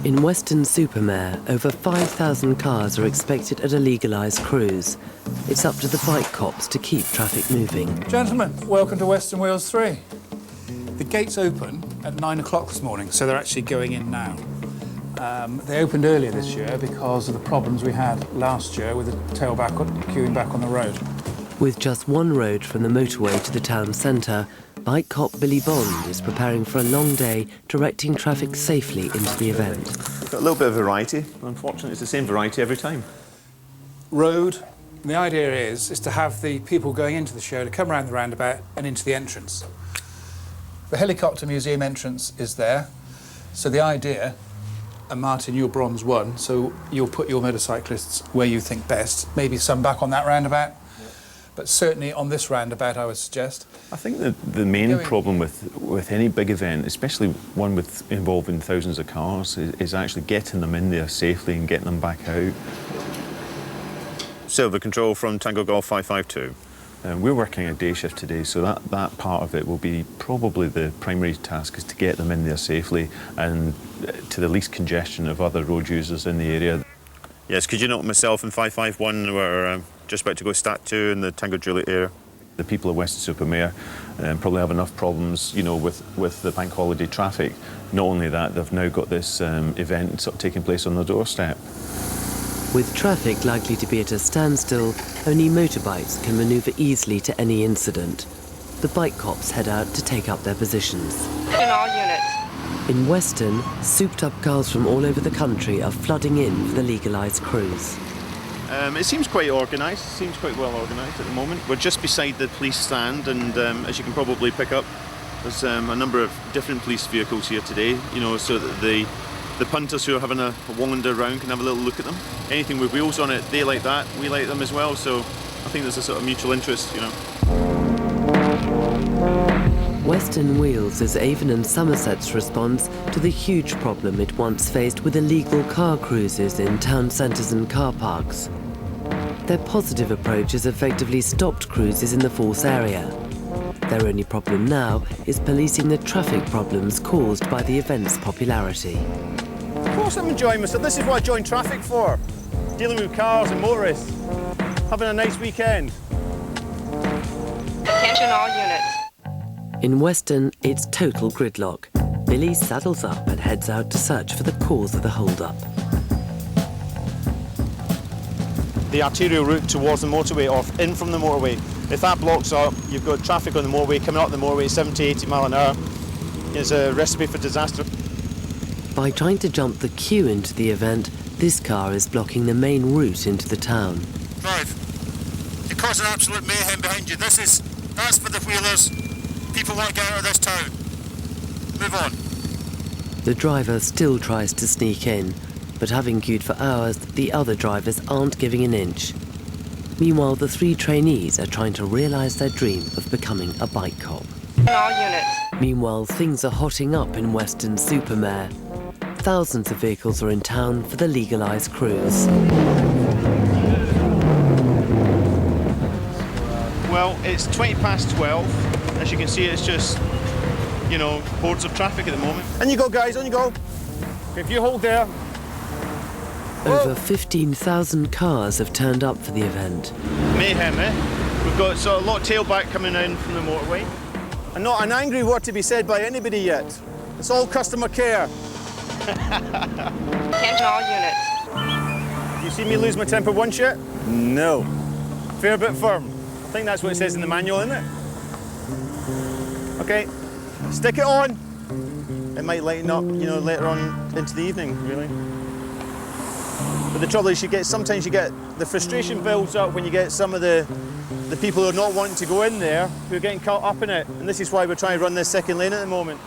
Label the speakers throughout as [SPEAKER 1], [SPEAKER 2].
[SPEAKER 1] In Weston-super-Mare, over 5,000 cars are expected at a legalised cruise. It's up to the bike cops to keep traffic moving.
[SPEAKER 2] Gentlemen, welcome to Western Wales 3. The gates open at 9 o'clock this morning, so they're actually going in now. They opened earlier this year because of the problems we had last year with the queuing back on the road.
[SPEAKER 1] With just one road from the motorway to the town centre, bike cop Billy Bond is preparing for a long day, directing traffic safely into the event.
[SPEAKER 3] We've got a little bit of variety. Unfortunately, it's the same variety every time.
[SPEAKER 2] Road. The idea is to have the people going into the show to come around the roundabout and into the entrance. The helicopter museum entrance is there, so the idea, and Martin, you're bronze 1, so you'll put your motorcyclists where you think best, maybe some back on that roundabout, but certainly on this roundabout I would suggest.
[SPEAKER 3] I think the main problem with any big event, especially one involving thousands of cars, is actually getting them in there safely and getting them back out. Silver Control from Tango Golf 552. We're working a day shift today, so that part of it will be probably the primary task, is to get them in there safely and to the least congestion of other road users in the area. Yes, could you note myself and 551 were just about to go Stat 2 in the Tango Juliet area. The people of Weston-super-Mare probably have enough problems, you know, with the bank holiday traffic. Not only that, they've now got this event sort of taking place on their doorstep.
[SPEAKER 1] With traffic likely to be at a standstill, only motorbikes can manoeuvre easily to any incident. The bike cops head out to take up their positions.
[SPEAKER 4] In all units.
[SPEAKER 1] In Weston, souped-up cars from all over the country are flooding in for the legalised cruise.
[SPEAKER 3] It seems quite organised, seems quite well organised at the moment. We're just beside the police stand, and as you can probably pick up, there's a number of different police vehicles here today, you know, so that the punters who are having a wander around can have a little look at them. Anything with wheels on it, they like that, we like them as well, so I think there's a sort of mutual interest, you know.
[SPEAKER 1] Western Wheels is Avon and Somerset's response to the huge problem it once faced with illegal car cruises in town centres and car parks. Their positive approach has effectively stopped cruises in the Force area. Their only problem now is policing the traffic problems caused by the event's popularity.
[SPEAKER 3] Of course I'm enjoying myself. This is what I joined traffic for. Dealing with cars and motorists. Having a nice weekend.
[SPEAKER 4] Attention all units.
[SPEAKER 1] In Weston, it's total gridlock. Billy saddles up and heads out to search for the cause of the hold-up.
[SPEAKER 3] The arterial route towards the motorway or in from the motorway. If that blocks up, you've got traffic on the motorway coming up the motorway 70, 80 mile an hour. It's a recipe for disaster.
[SPEAKER 1] By trying to jump the queue into the event, this car is blocking the main route into the town.
[SPEAKER 5] Drive. You're causing absolute mayhem behind you. That's for the wheelers. People want to get out of this town. Move on.
[SPEAKER 1] The driver still tries to sneak in, but having queued for hours, the other drivers aren't giving an inch. Meanwhile, the 3 trainees are trying to realise their dream of becoming a bike cop.
[SPEAKER 4] In all units.
[SPEAKER 1] Meanwhile, things are hotting up in Weston-super-Mare. Thousands of vehicles are in town for the legalised cruise.
[SPEAKER 3] Well, it's 20 past 12. As you can see, it's just, you know, hordes of traffic at the moment. On you go, guys, on you go. If you hold there.
[SPEAKER 1] Over 15,000 cars have turned up for the event.
[SPEAKER 3] Mayhem, eh? We've got sort of a lot of tailback coming in from the motorway. And not an angry word to be said by anybody yet. It's all customer care.
[SPEAKER 4] Attention all units.
[SPEAKER 3] You see me lose my temper once yet? No. Fair bit firm. I think that's what it says in the manual, isn't it? Okay, stick it on. It might lighten up, you know, later on into the evening, really. But the trouble is, sometimes you get the frustration builds up when you get some of the people who are not wanting to go in there, who are getting caught up in it. And this is why we're trying to run this second lane at the moment.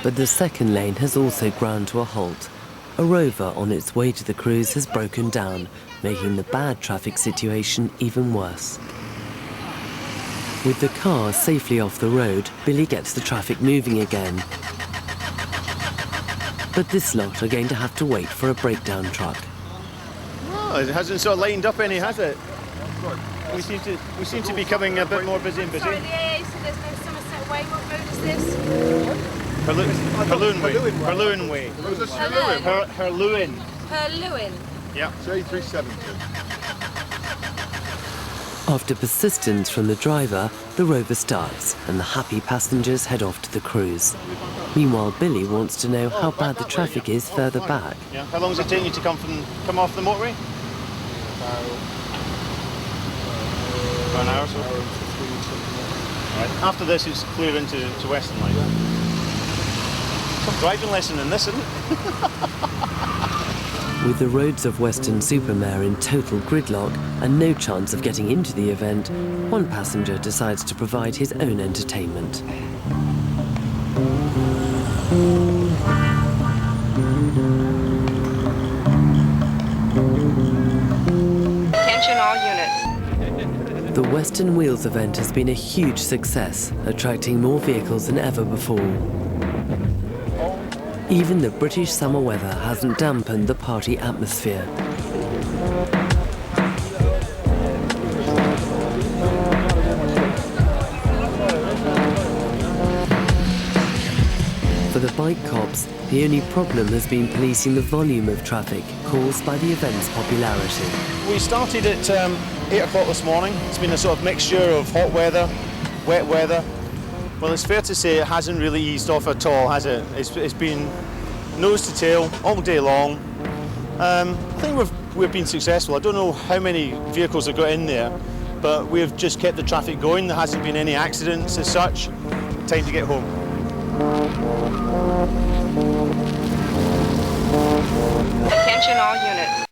[SPEAKER 1] But the second lane has also ground to a halt. A rover on its way to the cruise has broken down, making the bad traffic situation even worse. With the car safely off the road, Billy gets the traffic moving again. But this lot are going to have to wait for a breakdown truck.
[SPEAKER 3] Well, it hasn't sort of lined up any, has it? We seem to be becoming a bit more busy and busy.
[SPEAKER 6] Sorry, the AA said there's no Somerset Way. What road is this?
[SPEAKER 5] Herluin Way. Herluin Way. Herluin.
[SPEAKER 6] Herluin.
[SPEAKER 5] Yeah.
[SPEAKER 7] J370.
[SPEAKER 1] After persistence from the driver, the rover starts and the happy passengers head off to the cruise. Meanwhile, Billy wants to know how bad the traffic is further back.
[SPEAKER 5] Yeah. How long does it take you to come off the motorway? About an hour or so. Right. After this, it's clear into Weston line. Some driving lesson in this, isn't it?
[SPEAKER 1] With the roads of Weston-super-Mare in total gridlock and no chance of getting into the event, one passenger decides to provide his own entertainment.
[SPEAKER 4] Attention all units.
[SPEAKER 1] The Western Wheels event has been a huge success, attracting more vehicles than ever before. Even the British summer weather hasn't dampened the party atmosphere. For the bike cops, the only problem has been policing the volume of traffic caused by the event's popularity.
[SPEAKER 5] We started at 8 o'clock this morning. It's been a sort of mixture of hot weather, wet weather. Well, it's fair to say it hasn't really eased off at all, has it? It's been nose to tail all day long. I think we've been successful. I don't know how many vehicles have got in there, but we've just kept the traffic going. There hasn't been any accidents as such. Time to get home.
[SPEAKER 4] Attention all units.